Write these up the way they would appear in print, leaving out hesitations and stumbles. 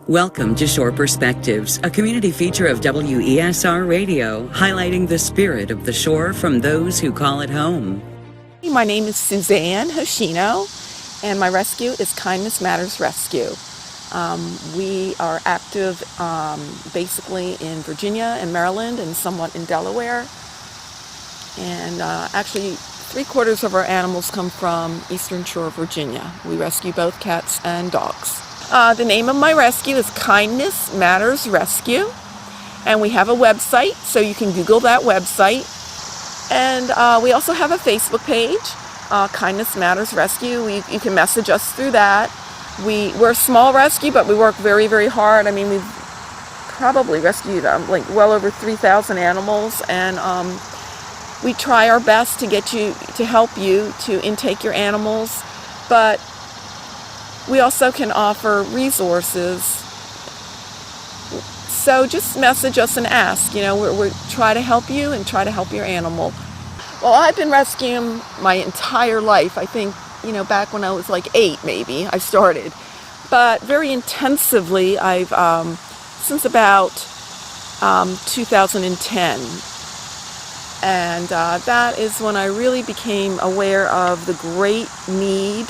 Welcome to Shore Perspectives, a community feature of WESR Radio, highlighting the spirit of the shore from those who call it home. My name is Susanne Hoshino, and my rescue is Kindness Matters Rescue. We are active basically in Virginia and Maryland and somewhat in Delaware. And actually, 3/4 of our animals come from Eastern Shore, Virginia. We rescue both cats and dogs. The name of my rescue is Kindness Matters Rescue, and we have a website, so you can Google that website. And we also have a Facebook page, Kindness Matters Rescue. You can message us through that. We're a small rescue, but we work very, very hard. I mean, we've probably rescued like well over 3,000 animals, and we try our best to help you to intake your animals, but we also can offer resources. So just message us and ask. We try to help you and try to help your animal. Well, I've been rescuing my entire life. I think, back when I was like 8, maybe, I started. But very intensively, I've since about 2010. And that is when I really became aware of the great need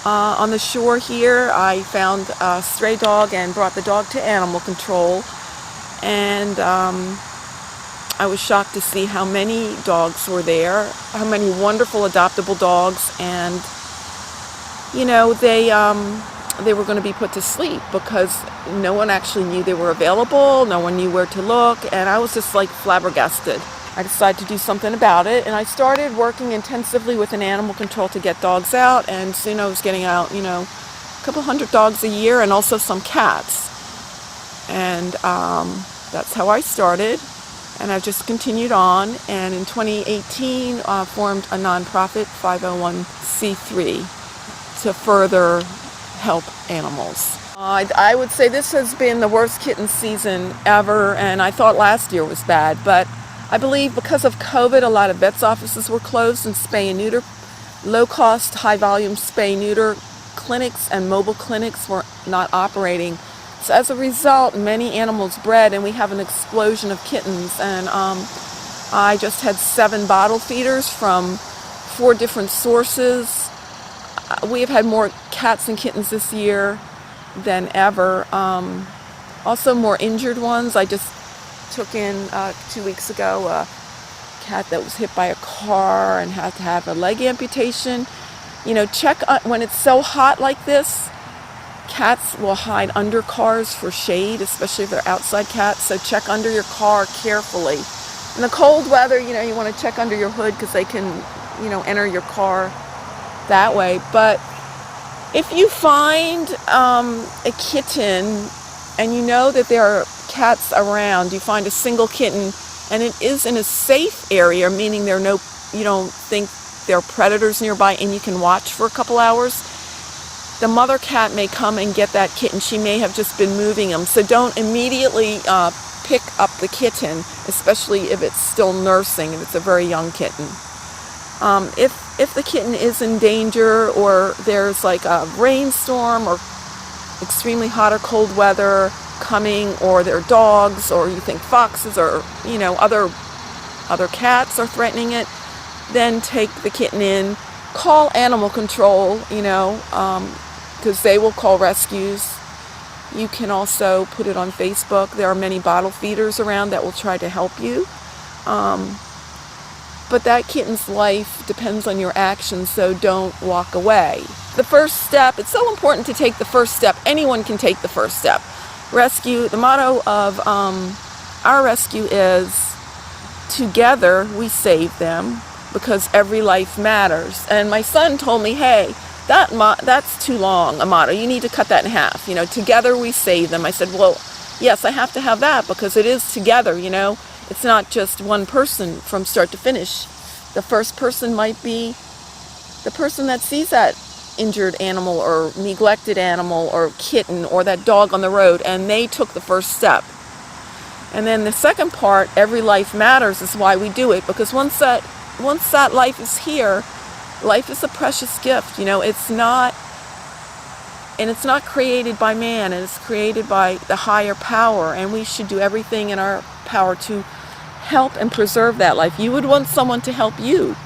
on the shore here. I found a stray dog and brought the dog to animal control, and I was shocked to see how many dogs were there, how many wonderful adoptable dogs, and they were going to be put to sleep because no one actually knew they were available, no one knew where to look, and I was just like flabbergasted. I decided to do something about it, and I started working intensively with an animal control to get dogs out, and soon I was getting out, a couple hundred dogs a year and also some cats. And that's how I started, and I've just continued on, and in 2018 formed a nonprofit 501c3 to further help animals. I would say this has been the worst kitten season ever, and I thought last year was bad, but I believe because of COVID, a lot of vets' offices were closed, and spay and neuter, low-cost, high-volume spay and neuter clinics and mobile clinics were not operating. So as a result, many animals bred, and we have an explosion of kittens. And I just had 7 bottle feeders from 4 different sources. We have had more cats and kittens this year than ever. Also more injured ones. I just took in 2 weeks ago a cat that was hit by a car and had to have a leg amputation. Check when it's so hot like this, cats will hide under cars for shade, especially if they're outside cats, so check under your car carefully. In the cold weather, you want to check under your hood because they can, enter your car that way. But if you find a kitten and you know that there are cats around, you find a single kitten and it is in a safe area, meaning you don't think there are predators nearby, and you can watch for a couple hours, the mother cat may come and get that kitten. She may have just been moving them, so don't immediately pick up the kitten, especially if it's still nursing, if it's a very young kitten. If the kitten is in danger, or there's like a rainstorm or extremely hot or cold weather coming, or there are dogs, or you think foxes or other cats are threatening it, then take the kitten in, call animal control, because they will call rescues. You can also put it on Facebook. There are many bottle feeders around that will try to help you. But that kitten's life depends on your actions, so don't walk away. The first step, it's so important to take the first step. Anyone can take the first step. Rescue, the motto of our rescue is, together we save them, because every life matters. And my son told me, hey, that's too long a motto. You need to cut that in half. Together we save them. I said, well, yes, I have to have that because it is together, It's not just one person from start to finish. The first person might be the person that sees that injured animal or neglected animal or kitten or that dog on the road, and they took the first step. And then the second part, every life matters, is why we do it, because once that life is here, life is a precious gift. It's not And it's not created by man, and it's created by the higher power, and we should do everything in our power to help and preserve that life. You would want someone to help you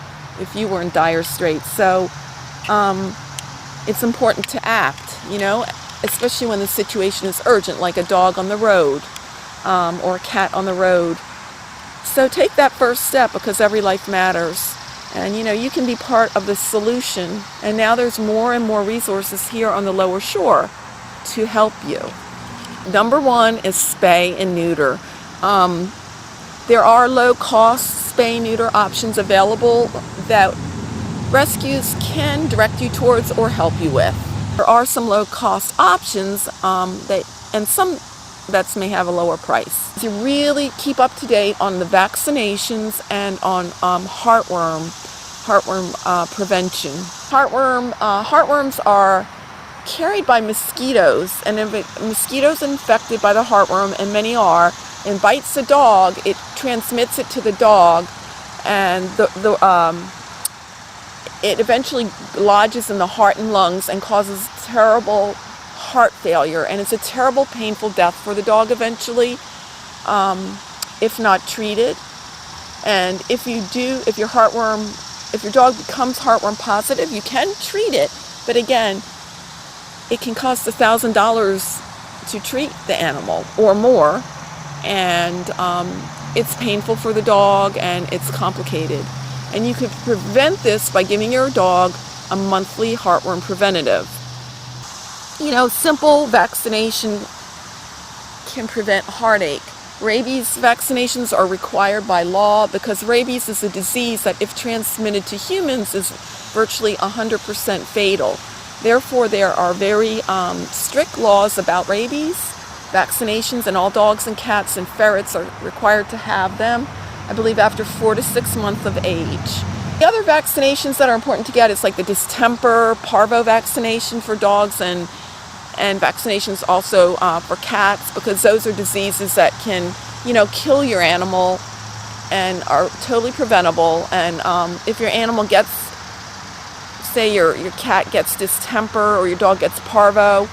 if you were in dire straits. So it's important to act, especially when the situation is urgent, like a dog on the road or a cat on the road. So take that first step, because every life matters. And you can be part of the solution. And now there's more and more resources here on the lower shore to help you. Number one is spay and neuter. There are low-cost spay and neuter options available that rescues can direct you towards or help you with. There are some low-cost options and some vets may have a lower price. To really keep up to date on the vaccinations and on heartworm prevention. Heartworms are carried by mosquitoes, and if a mosquito's infected by the heartworm, and many are, and bites the dog, it transmits it to the dog, and it eventually lodges in the heart and lungs and causes terrible heart failure, and it's a terrible, painful death for the dog eventually, if not treated. And if your dog becomes heartworm positive, you can treat it, but again, it can cost $1,000 to treat the animal or more, and it's painful for the dog and it's complicated. And you could prevent this by giving your dog a monthly heartworm preventative. Simple vaccination can prevent heartache. Rabies vaccinations are required by law because rabies is a disease that, if transmitted to humans, is virtually 100% fatal. Therefore, there are very strict laws about rabies vaccinations, and all dogs and cats and ferrets are required to have them, I believe, after 4 to 6 months of age. The other vaccinations that are important to get is like the distemper, parvo vaccination for dogs, and vaccinations also for cats, because those are diseases that can, kill your animal and are totally preventable. And if your animal gets, say your cat gets distemper or your dog gets parvo,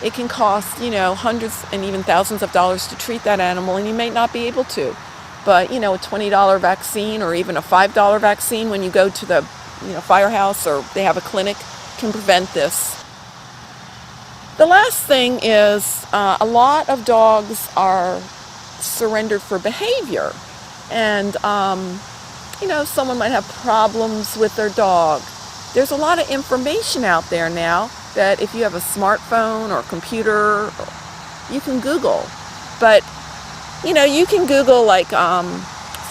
it can cost, hundreds and even thousands of dollars to treat that animal, and you may not be able to. But, a $20 vaccine or even a $5 vaccine when you go to the, firehouse or they have a clinic can prevent this. The last thing is a lot of dogs are surrendered for behavior. And, someone might have problems with their dog. There's a lot of information out there now that if you have a smartphone or computer, you can Google. But, you can Google like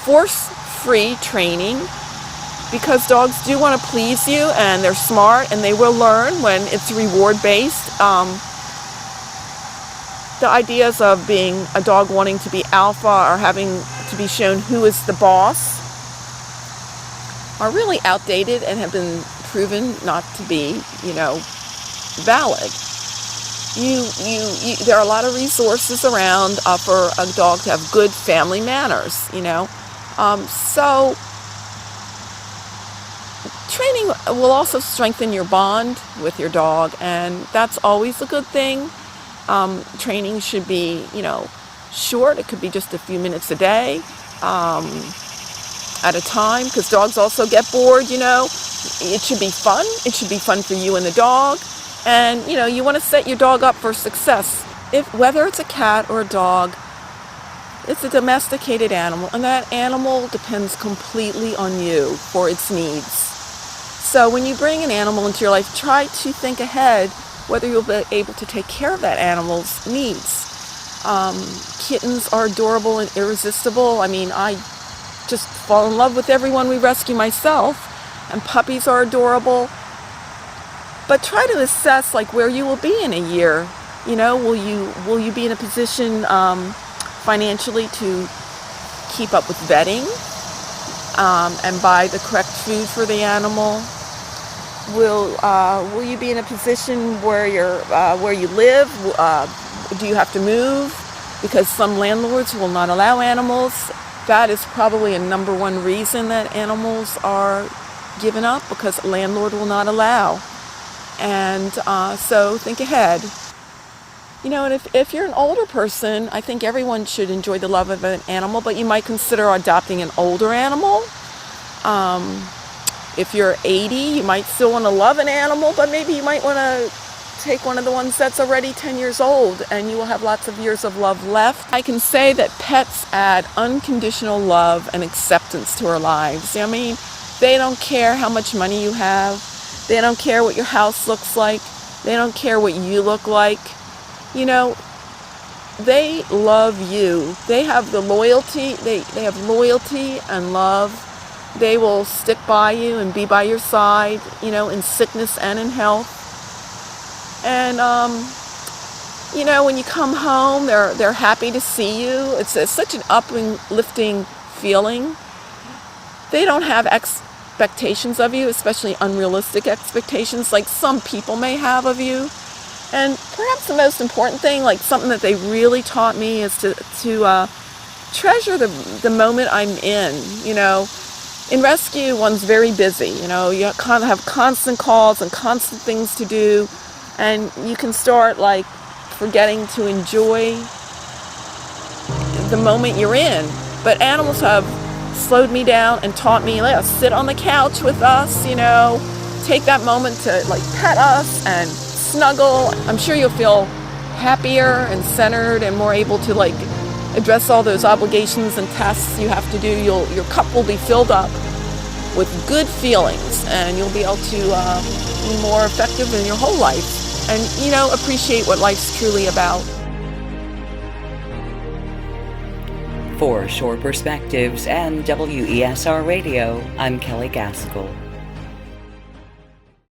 force-free training, because dogs do want to please you, and they're smart, and they will learn when it's reward-based. The ideas of being a dog wanting to be alpha or having to be shown who is the boss are really outdated and have been proven not to be, valid. There are a lot of resources around for a dog to have good family manners, So training will also strengthen your bond with your dog, and that's always a good thing. Training should be, short. It could be just a few minutes a day at a time, because dogs also get bored, It should be fun. It should be fun for you and the dog. And, you want to set your dog up for success. Whether it's a cat or a dog, it's a domesticated animal, and that animal depends completely on you for its needs. So when you bring an animal into your life, try to think ahead whether you'll be able to take care of that animal's needs. Kittens are adorable and irresistible. I just fall in love with everyone we rescue myself, and puppies are adorable. But try to assess where you will be in a year. Will you be in a position financially to keep up with vetting and buy the correct food for the animal? Will you be in a position where you live? Do you have to move? Because some landlords will not allow animals. That is probably a number one reason that animals are given up, because landlord will not allow. And so think ahead. And if you're an older person, I think everyone should enjoy the love of an animal, but you might consider adopting an older animal. If you're 80, you might still want to love an animal, but maybe you might want to take one of the ones that's already 10 years old, and you will have lots of years of love left. I can say that pets add unconditional love and acceptance to our lives. I mean, they don't care how much money you have. They don't care what your house looks like. They don't care what you look like. They love you. They have the loyalty. They have loyalty and love. They will stick by you and be by your side, in sickness and in health. And, when you come home, they're happy to see you. It's such an uplifting feeling. They don't have expectations of you, especially unrealistic expectations like some people may have of you. And perhaps the most important thing, like something that they really taught me, is to treasure the moment I'm in. In rescue, one's very busy. You kind of have constant calls and constant things to do, and you can start forgetting to enjoy the moment you're in. But animals have slowed me down and taught me, sit on the couch with us, take that moment to pet us and snuggle. I'm sure you'll feel happier and centered and more able to address all those obligations and tasks you have to do. Your cup will be filled up with good feelings, and you'll be able to be more effective in your whole life and appreciate what life's truly about. For Shore Perspectives and WESR Radio, I'm Kelly Gaskell.